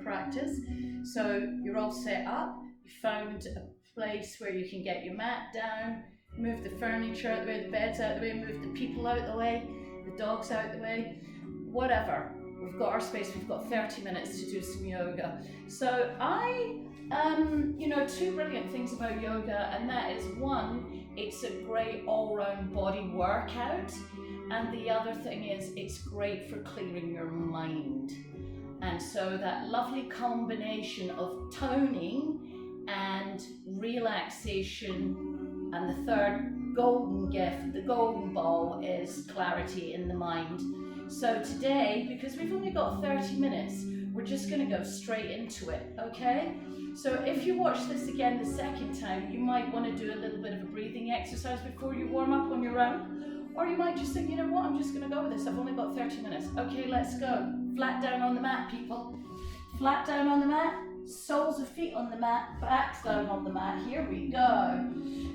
practice. So you're all set up, you found a place where you can get your mat down, move the furniture out the way, the bed's out the way, move the people out the way, the dogs out the way, whatever. We've got our space, we've got 30 minutes to do some yoga. So you know, two brilliant things about yoga, and that is one, it's a great all-round body workout, and the other thing is it's great for clearing your mind. And so that lovely combination of toning and relaxation, and the third golden gift, the golden ball, is clarity in the mind. So today, because we've only got 30 minutes, we're just going to go straight into it, okay? So if you watch this again the second time, you might want to do a little bit of a breathing exercise before you warm up on your own. Or you might just think, you know what, I'm just going to go with this. I've only got 30 minutes. Okay, let's go. Flat down on the mat, people. Flat down on the mat, soles of feet on the mat, backs down on the mat. Here we go.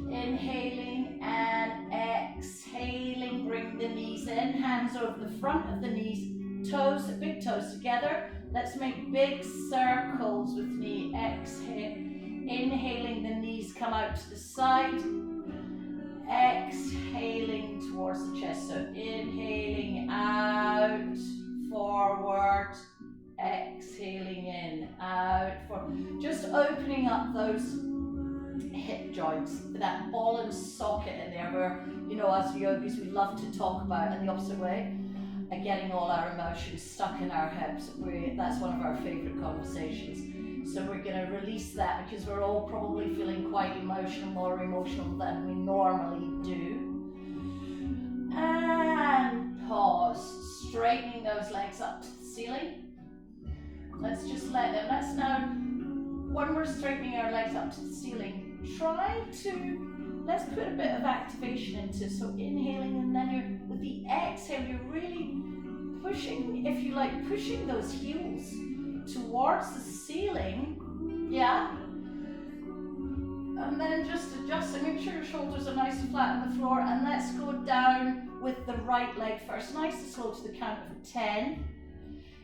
Inhaling and exhaling. Bring the knees in, hands over the front of the knees, toes, big toes together. Let's make big circles with knee. Exhale. Inhaling, the knees come out to the side. Exhaling towards the chest. So inhaling out, forward. Exhaling in, out, forward. Just opening up those hip joints, that ball and socket in there where, you know, as yogis we love to talk about in the opposite way, getting all our emotions stuck in our hips. That's one of our favourite conversations. So we're going to release that because we're all probably feeling quite emotional, more emotional than we normally do. And pause, straightening those legs up to the ceiling. Let's just let them, let's now, when we're straightening our legs up to the ceiling, let's put a bit of activation into, so inhaling, and then with the exhale, you're really pushing, if you like, pushing those heels towards the ceiling, yeah? And then just adjusting, make sure your shoulders are nice and flat on the floor, and let's go down with the right leg first, nice and slow to the count of 10,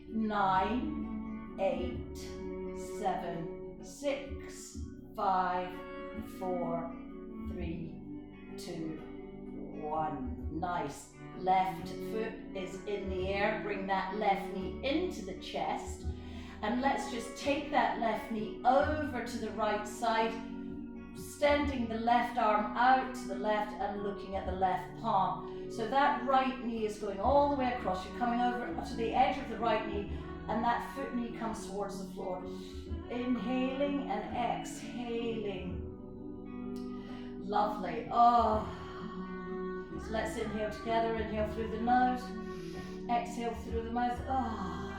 9, 8, 7, 6, 5, 4, 3, 2, 1. Nice. Left foot is in the air. Bring that left knee into the chest. And let's just take that left knee over to the right side, extending the left arm out to the left and looking at the left palm. So that right knee is going all the way across. You're coming over to the edge of the right knee, and that foot knee comes towards the floor. Inhaling and exhaling. Lovely. Oh. So let's inhale together. Inhale through the nose. Exhale through the mouth. Oh.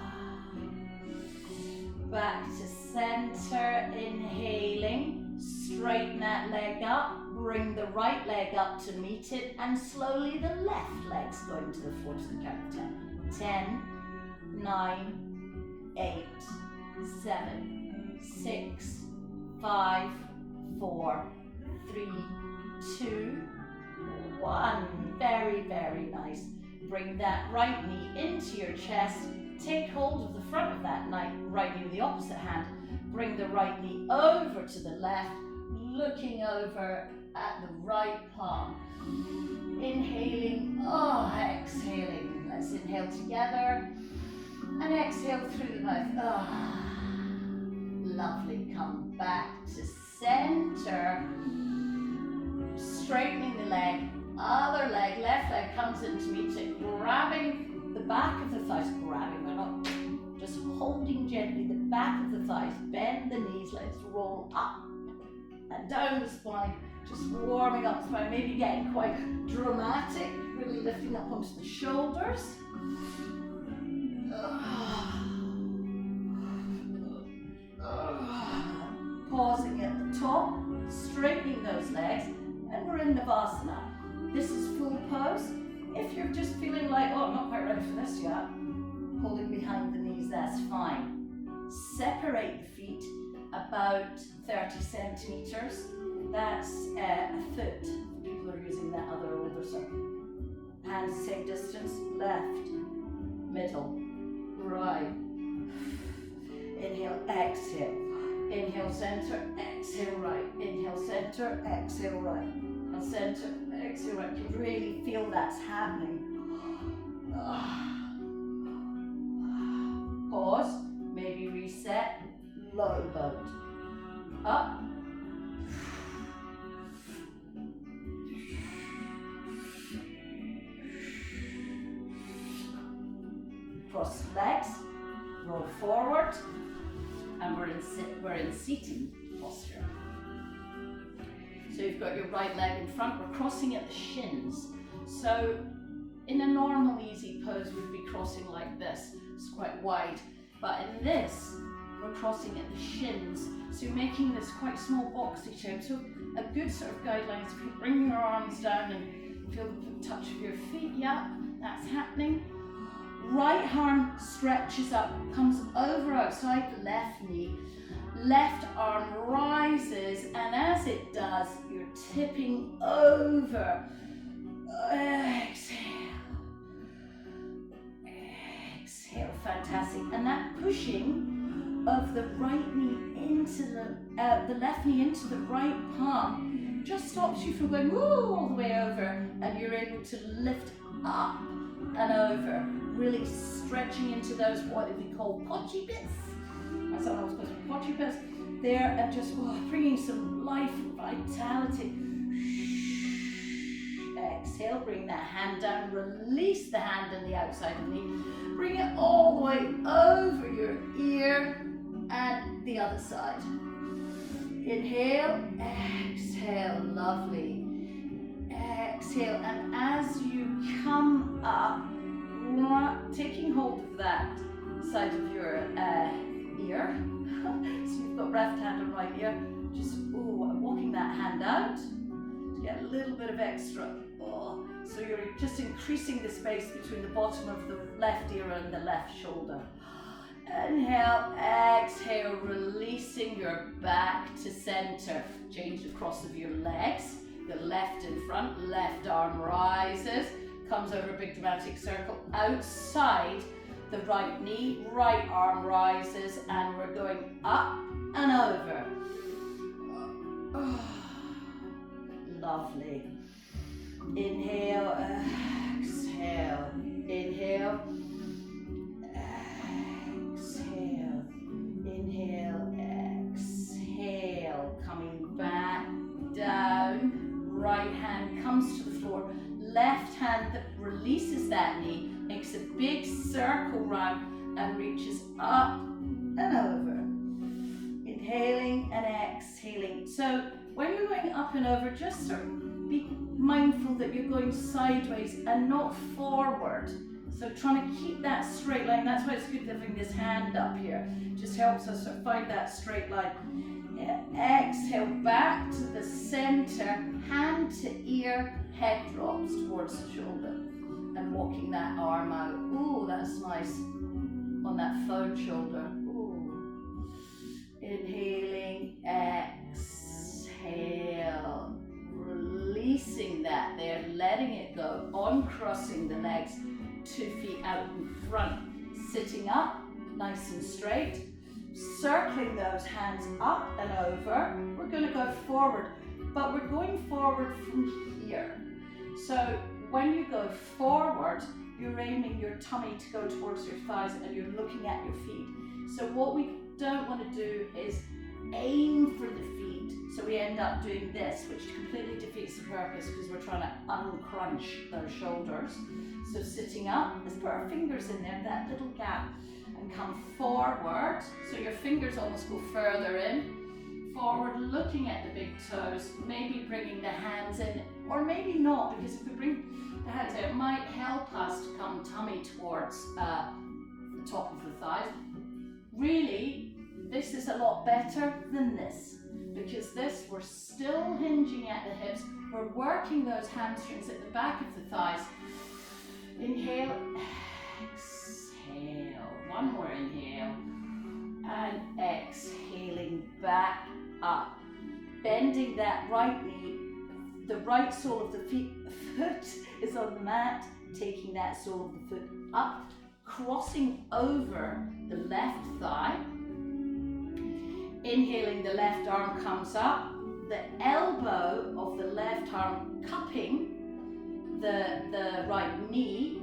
Back to center. Inhaling. Straighten that leg up. Bring the right leg up to meet it. And slowly the left leg's going to the floor to the count of 10. 10, 9, 8, 7, 6, 5, 4, 3, 2, 1. Very, very nice. Bring that right knee into your chest. Take hold of the front of that right knee with the opposite hand. Bring the right knee over to the left, looking over at the right palm. Inhaling, exhaling. Let's inhale together and exhale through the mouth. Lovely. Come back to center. Straightening the leg. Other leg, left leg comes in to meet it. Grabbing the back of the thighs. Grabbing, we're not just holding gently the back of the thighs. Bend the knees. Let's roll up and down the spine. Just warming up the spine. Maybe getting quite dramatic. Really lifting up onto the shoulders. Pausing at the top, straightening those legs, and we're in Navasana. This is full pose. If you're just feeling like, I'm not quite ready for this yet, holding behind the knees, that's fine. Separate the feet about 30 centimeters. That's a foot. People are using that other older side. Hands same distance, left, middle, right. Inhale exhale. Inhale, center, exhale, right. Inhale, center, exhale, right. Inhale, center, exhale, right. You can really feel that's happening. Pause, maybe reset, low boat. Up. Cross legs, roll forward, and we're in seating posture. So you've got your right leg in front, we're crossing at the shins. So in a normal easy pose we'd be crossing like this, it's quite wide, but in this we're crossing at the shins, so you're making this quite small boxy shape. So a good sort of guideline is if you bring your arms down and feel the touch of your feet. Yeah, that's happening. Right arm stretches up, comes over outside the left knee. Left arm rises, and as it does, you're tipping over. Exhale. Exhale, fantastic. And that pushing of the right knee into the left knee into the right palm just stops you from going all the way over, and you're able to lift up and over, really stretching into those what we call podgy bits. That's what I was supposed to be, podgy bits there, and just bringing some life and vitality. Exhale, bring that hand down, release the hand on the outside of the knee, bring it all the way over your ear and the other side. Inhale, exhale, lovely. Exhale, and as you come up, taking hold of that side of your ear, so you've got left hand and right ear, just walking that hand out to get a little bit of extra. So you're just increasing the space between the bottom of the left ear and the left shoulder. Inhale, exhale, releasing your back to center. Change the cross of your legs. The left in front, left arm rises, comes over a big dramatic circle outside the right knee, right arm rises, and we're going up and over. Lovely. Inhale, exhale, inhale, exhale, inhale, exhale, coming back down. Right hand comes to the floor, left hand that releases that knee, makes a big circle round and reaches up and over. Inhaling and exhaling. So when you're going up and over, just sort of be mindful that you're going sideways and not forward. So trying to keep that straight line. That's why it's good having this hand up here. Just helps us sort of find that straight line. Exhale back to the center, hand to ear, head drops towards the shoulder, and walking that arm out. Ooh, that's nice on that phone shoulder. Ooh. Inhaling, exhale, releasing that there, letting it go, uncrossing the legs, 2 feet out in front, sitting up, nice and straight. Circling those hands up and over. We're going to go forward, but we're going forward from here. So when you go forward, you're aiming your tummy to go towards your thighs and you're looking at your feet. So what we don't want to do is aim for the feet. So we end up doing this, which completely defeats the purpose because we're trying to uncrunch those shoulders. So sitting up, let's put our fingers in there, that little gap, and come forward, so your fingers almost go further in, forward, looking at the big toes, maybe bringing the hands in, or maybe not, because if we bring the hands in, it might help us to come tummy towards the top of the thighs. Really, this is a lot better than this, because this, we're still hinging at the hips, we're working those hamstrings at the back of the thighs. Inhale, exhale. One more inhale, and exhaling back up. Bending that right knee, the right sole of the foot is on the mat, taking that sole of the foot up, crossing over the left thigh, Inhaling, the left arm comes up, the elbow of the left arm cupping the right knee,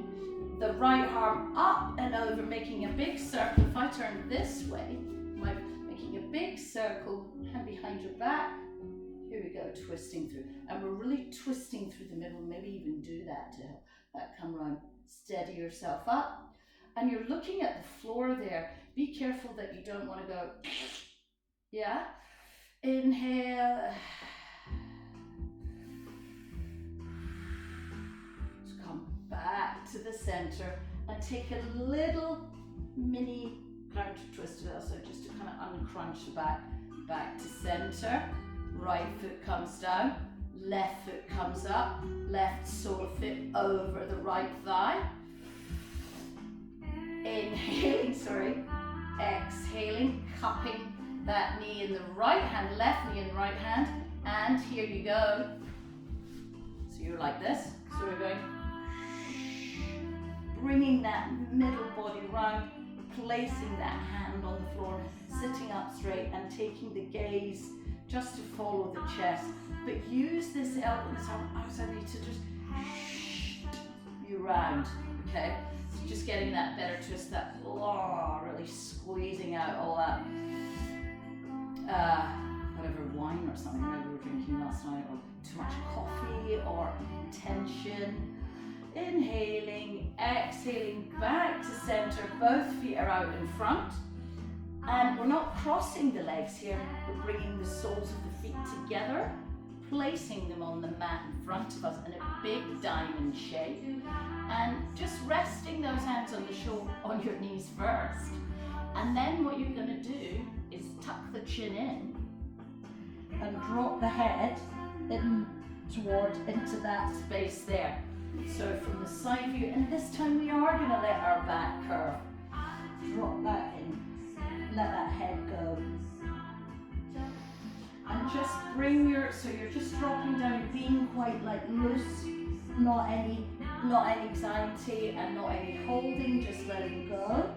the right arm up and over, making a big circle. If I turn this way, I'm making a big circle, hand behind your back. Here we go, twisting through. And we're really twisting through the middle, maybe even do that to help that come round. Steady yourself up. And you're looking at the floor there. Be careful that you don't want to go, yeah? Inhale. Just come back to the center and take a little mini counter twist also, just to kind of uncrunch the back to center. Right foot comes down, left foot comes up, left sole of foot over the right thigh. Inhaling, exhaling, cupping that knee in the right hand, left knee in the right hand, and here you go. So you're like this, so we're going, bringing that middle body round, placing that hand on the floor, sitting up straight and taking the gaze just to follow the chest. But use this elbow, this arm outside you to just you round, okay? So just getting that better twist, that really squeezing out all that whatever wine or something that we were drinking last night, or too much coffee or tension. Inhaling, exhaling, back to center, both feet are out in front. And we're not crossing the legs here, we're bringing the soles of the feet together, placing them on the mat in front of us in a big diamond shape, and just resting those hands on the shoulder, on your knees first. And then what you're going to do is tuck the chin in and drop the head in into that space there. So from the side view, and this time we are going to let our back curve. Drop that in. Let that head go. And just bring so you're just dropping down, you're being quite like loose, not any anxiety and not any holding, just letting go.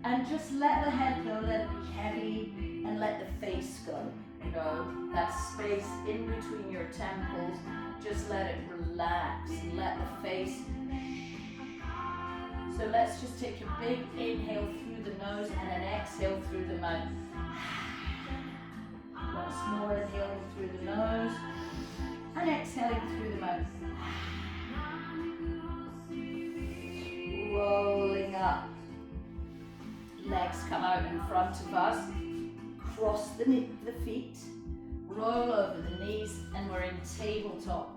And just let the head go, let it be heavy, and let the face go. You know, that space in between your temples, just let it relax, and let the face. So let's just take a big inhale through the nose and an exhale through the mouth. Once more, inhaling through the nose and exhaling through the mouth. Rolling up. Legs come out in front of us. Cross the feet. Roll over the knees, and we're in tabletop.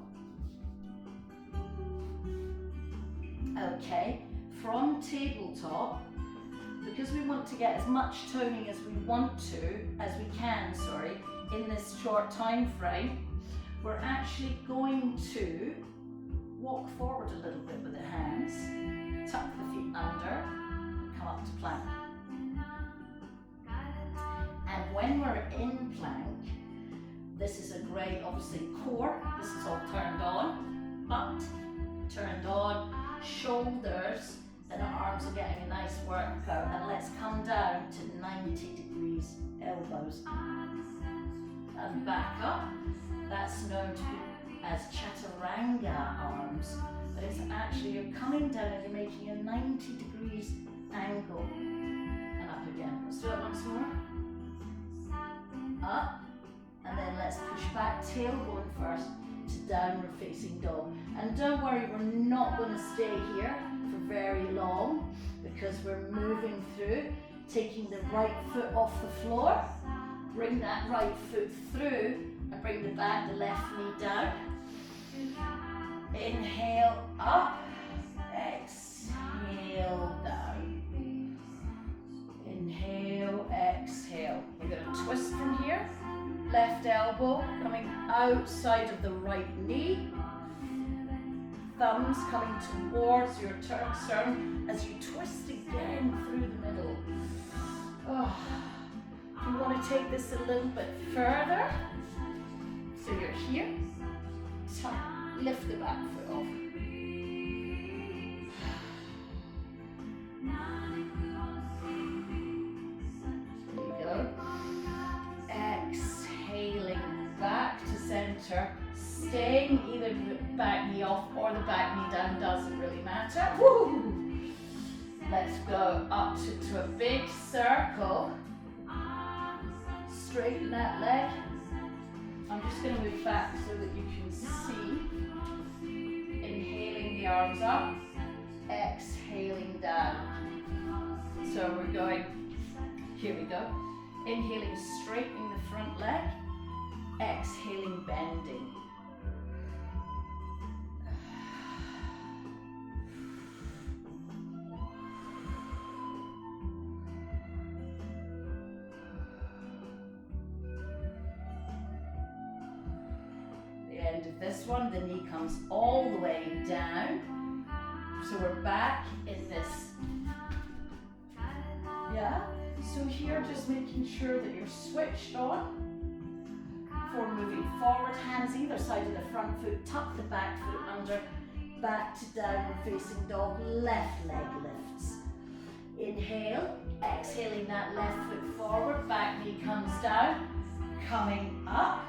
Okay. From tabletop, because we want to get as much toning as we can, in this short time frame, we're actually going to walk forward a little bit with the hands, tuck the feet under, come up to plank. And when we're in plank, this is a great, obviously, core, this is all turned on, butt turned on, shoulders, and our arms are getting a nice workout. And let's come down to 90 degrees, elbows and back up. That's known to be as chaturanga arms, but it's actually you're coming down and you're making a 90 degrees angle and up again. Let's do it once more. Up, and then let's push back, tailbone first to downward facing dog. And don't worry, we're not going to stay here for very long, because we're moving through, taking the right foot off the floor, bring that right foot through and bring the left knee down. Inhale up, exhale down. Inhale, exhale. We're going to twist from here. Left elbow coming outside of the right knee. Thumbs coming towards your sternum as you twist again through the middle. Oh. If you want to take this a little bit further, so you're here, lift the back foot off. There you go. center, staying either the back knee off or the back knee down, doesn't really matter. Woo! Let's go up to a big circle. Straighten that leg. I'm just going to move back so that you can see. Inhaling the arms up, exhaling down. So we're going, here we go. Inhaling, straightening the front leg, exhaling, bending. End of this one, the knee comes all the way down, so we're back in this, so here just making sure that you're switched on for moving forward, hands either side of the front foot, tuck the back foot under, back to downward facing dog, left leg lifts. Inhale, exhaling that left foot forward, back knee comes down, coming up.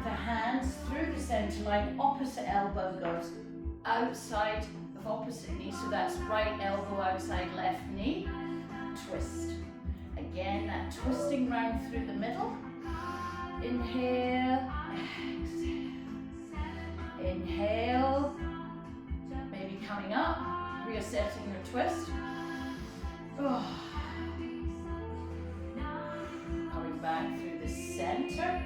The hands through the center line, opposite elbow goes outside of opposite knee, so that's right elbow outside left knee, twist. Again, that twisting round through the middle. Inhale, exhale. Inhale, maybe coming up, reassessing your twist. Coming back through the center.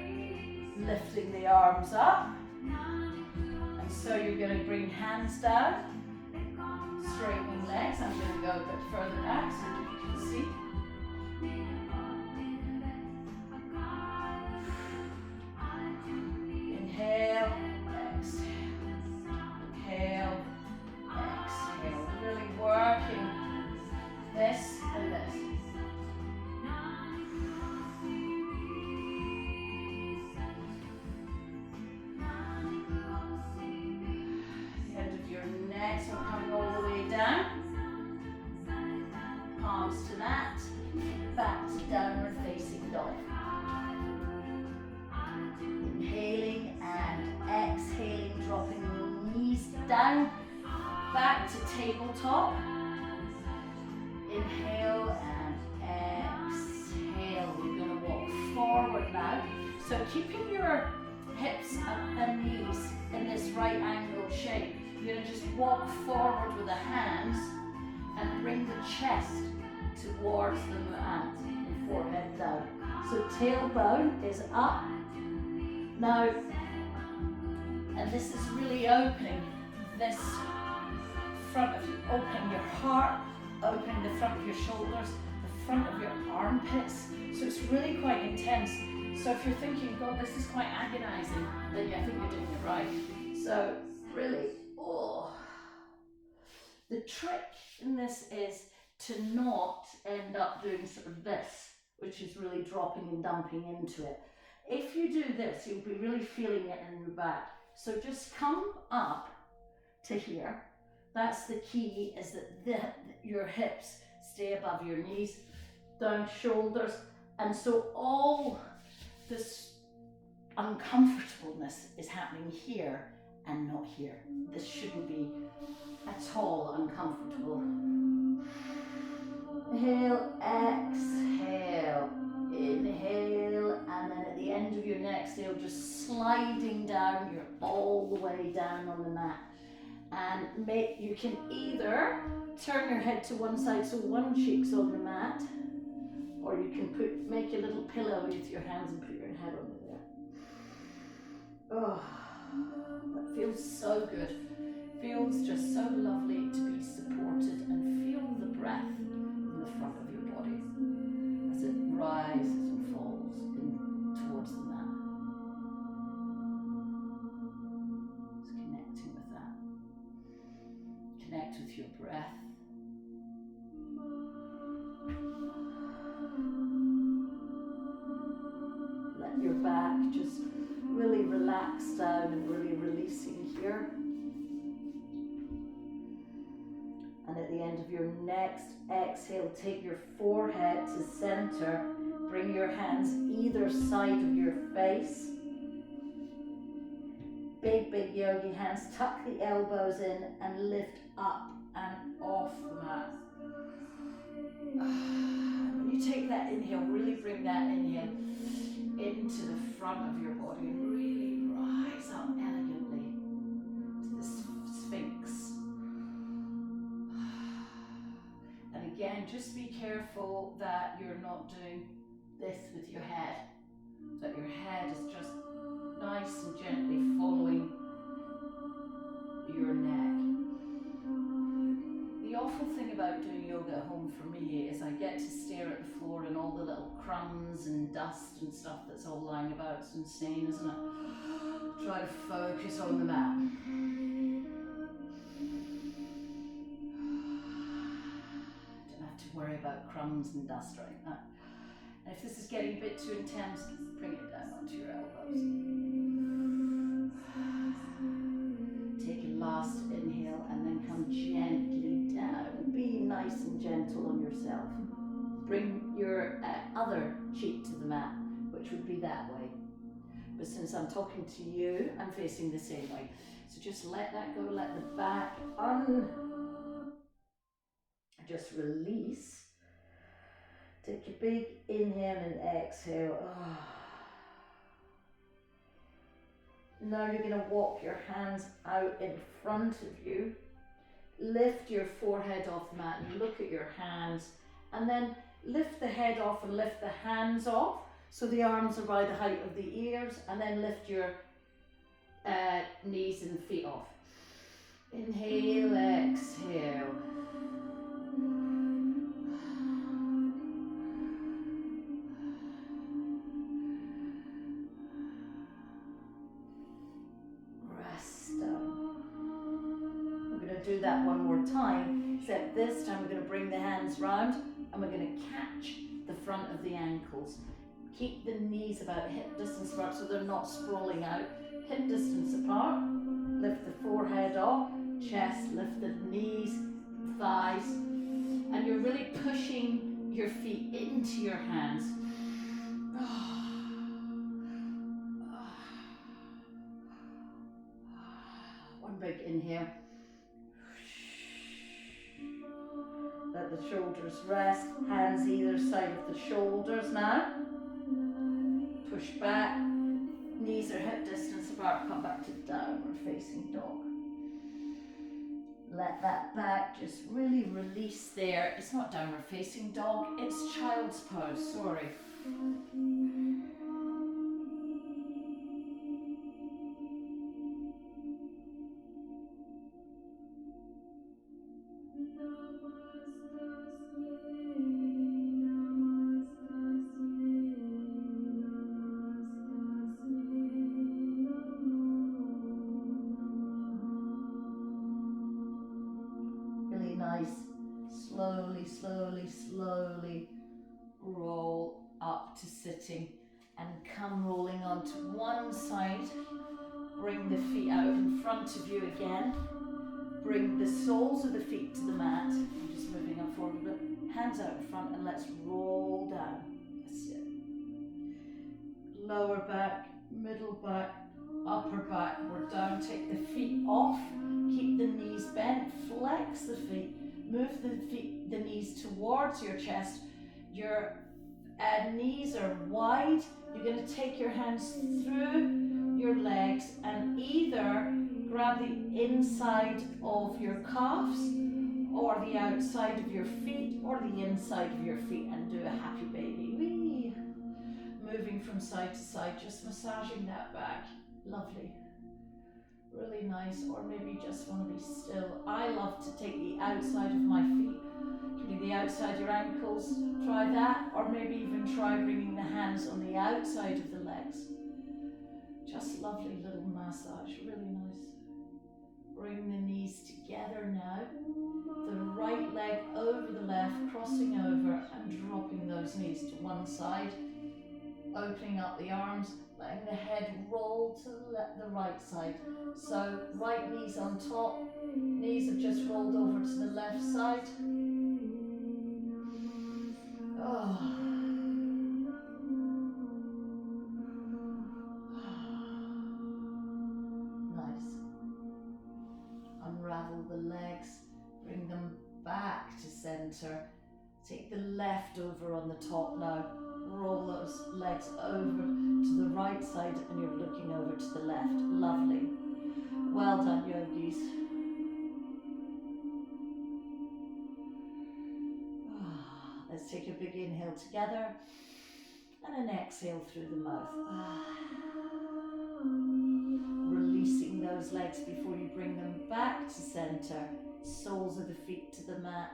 Lifting the arms up, and so you're going to bring hands down, straightening legs. I'm going to go a bit further back so that you can see. Inhale, exhale, inhale, exhale. Really working this and this. So coming all the way down, palms to mat, back to downward facing dog. Inhaling and exhaling, dropping the knees down, back to tabletop. Inhale and exhale. We're going to walk forward now. So keeping your hips and knees in this right angled shape. You're going to just walk forward with the hands and bring the chest towards the mat and forehead down. So tailbone is up. Now, and this is really opening this front of you, opening your heart, opening the front of your shoulders, the front of your armpits. So it's really quite intense. So if you're thinking, God, this is quite agonizing, then I think you're doing it right. So really, the trick in this is to not end up doing sort of this, which is really dropping and dumping into it. If you do this, you'll be really feeling it in your back. So just come up to here. That's the key, is that your hips stay above your knees, down shoulders, and so all this uncomfortableness is happening here and not here. This shouldn't be at all uncomfortable. Inhale, exhale, inhale, and then at the end of your next exhale, just sliding down, you're all the way down on the mat. And you can either turn your head to one side so one cheek's on the mat, or you can make a little pillow with your hands and put your head on it there. Oh, that feels so good. Feels just so lovely to be supported, and feel the breath in the front of your body as it rises and falls in towards the mat. Just connecting with that. Connect with your breath. Let your back just really relax down and really releasing here. And at the end of your next exhale, take your forehead to center. Bring your hands either side of your face. big, big yogi hands. Tuck the elbows in and lift up and off the mat. When you take that inhale, really bring that inhale into the front of your body and really rise up elegantly to the Sphinx. And again, just be careful that you're not doing this with your head, that your head is just nice and gently following your neck. The awful thing about doing yoga at home for me is I get to stare at the floor and all the little crumbs and dust and stuff that's all lying about. It's insane, isn't it? Try to focus on the mat. Don't have to worry about crumbs and dust right now. And if this is getting a bit too intense, bring it down onto your elbows. Take a last inhale and then come gently down. Be nice and gentle on yourself. Bring your other cheek to the mat, which would be that way. But since I'm talking to you, I'm facing the same way. So just let that go, let the back just release. Take a big inhale and exhale. Now you're going to walk your hands out in front of you. Lift your forehead off the mat and look at your hands. And then lift the head off and lift the hands off. So the arms are by the height of the ears. And then lift your knees and feet off. Inhale, exhale. Do that one more time, except this time we're going to bring the hands round and we're going to catch the front of the ankles. Keep the knees about hip distance apart so they're not sprawling out. Hip distance apart. Lift the forehead off, chest, lift the knees, thighs, and you're really pushing your feet into your hands. One big inhale. Let the shoulders rest, hands either side of the shoulders now. Push back, knees are hip distance apart, come back to downward facing dog. Let that back just really release there. It's not downward facing dog, it's child's pose, sorry. Slowly roll up to sitting and come rolling onto one side. Bring the feet out in front of you again. Bring the soles of the feet to the mat. I'm just moving up forward a bit. Hands out in front and let's roll down. That's it. Lower back, middle back, upper back. We're down. Take the feet off. Keep the knees bent. Flex the feet. Move the knees towards your chest. Your knees are wide. You're going to take your hands through your legs and either grab the inside of your calves or the outside of your feet or the inside of your feet and do a happy baby. Whee! Moving from side to side, just massaging that back. Lovely. Really nice, or maybe you just want to be still. I love to take the outside of my feet. Can be the outside of your ankles, try that, or maybe even try bringing the hands on the outside of the legs. Just lovely little massage, really nice. Bring the knees together now. The right leg over the left, crossing over and dropping those knees to one side. Opening up the arms, letting the head roll to the right side. So right knees on top, knees have just rolled over to the left side. Oh. back to center. Take the left over on the top now. Roll those legs over to the right side and you're looking over to the left. Lovely. Well done, yogis. Let's take a big inhale together and an exhale through the mouth. Releasing those legs before you bring them back to center. Soles of the feet to the mat.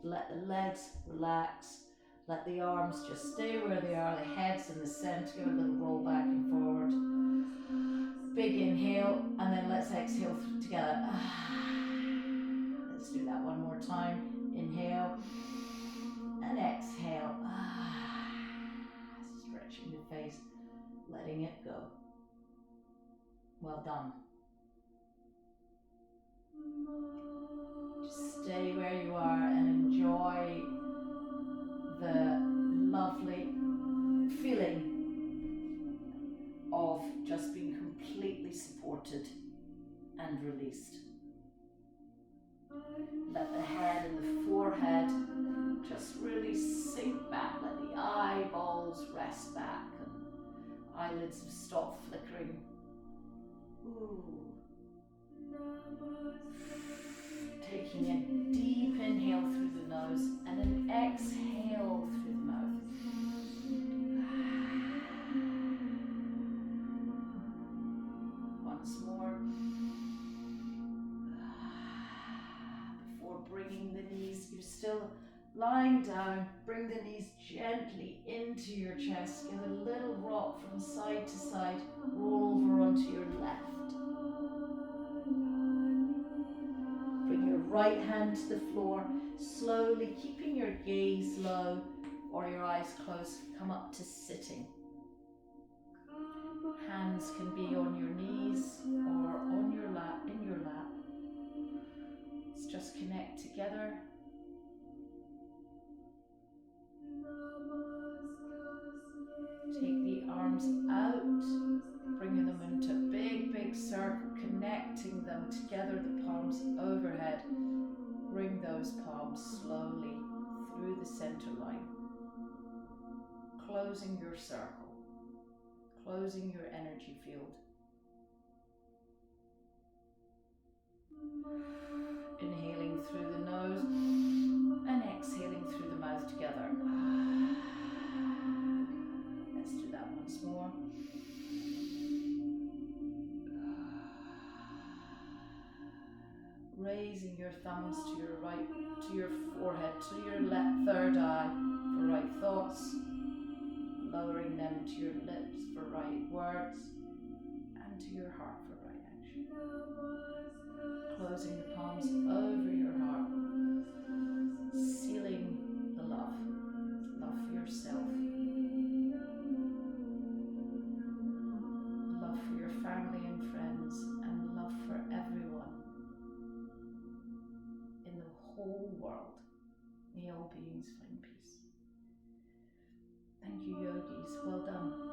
Let the legs relax. Let the arms just stay where they are. The head's in the center. Give a little roll back and forward. Big inhale, and then let's exhale together. Let's do that one more time. Inhale and exhale. Stretching the face, letting it go. Well done. Just stay where you are and enjoy the lovely feeling of just being completely supported and released. Let the head and the forehead just really sink back. Let the eyeballs rest back and eyelids stop flickering. Ooh. Taking a deep inhale through the nose and an exhale through the mouth. Once more. Before bringing the knees, you're still lying down. Bring the knees gently into your chest. Give a little rock from side to side. Roll over onto your left. Bring your right hand to the floor. Slowly, keeping your gaze low or your eyes closed, come up to sitting. Hands can be on your knees or on your lap, in your lap. Let's just connect together. Take the arms out, bringing them into a big, big circle, connecting them together, the palms overhead. Bring those palms slowly through the center line. Closing your circle, closing your energy field. Inhaling through the nose and exhaling through the mouth together. Let's do that once more. Raising your thumbs to your right, to your forehead, to your left third eye for right thoughts. Lowering them to your lips for right words and to your heart for right action. Closing the palms over your heart. Sealing the love. Love for yourself. Love for your family and friends, and love for everyone in the whole world. May all beings find peace. Thank you, yogis. Well done.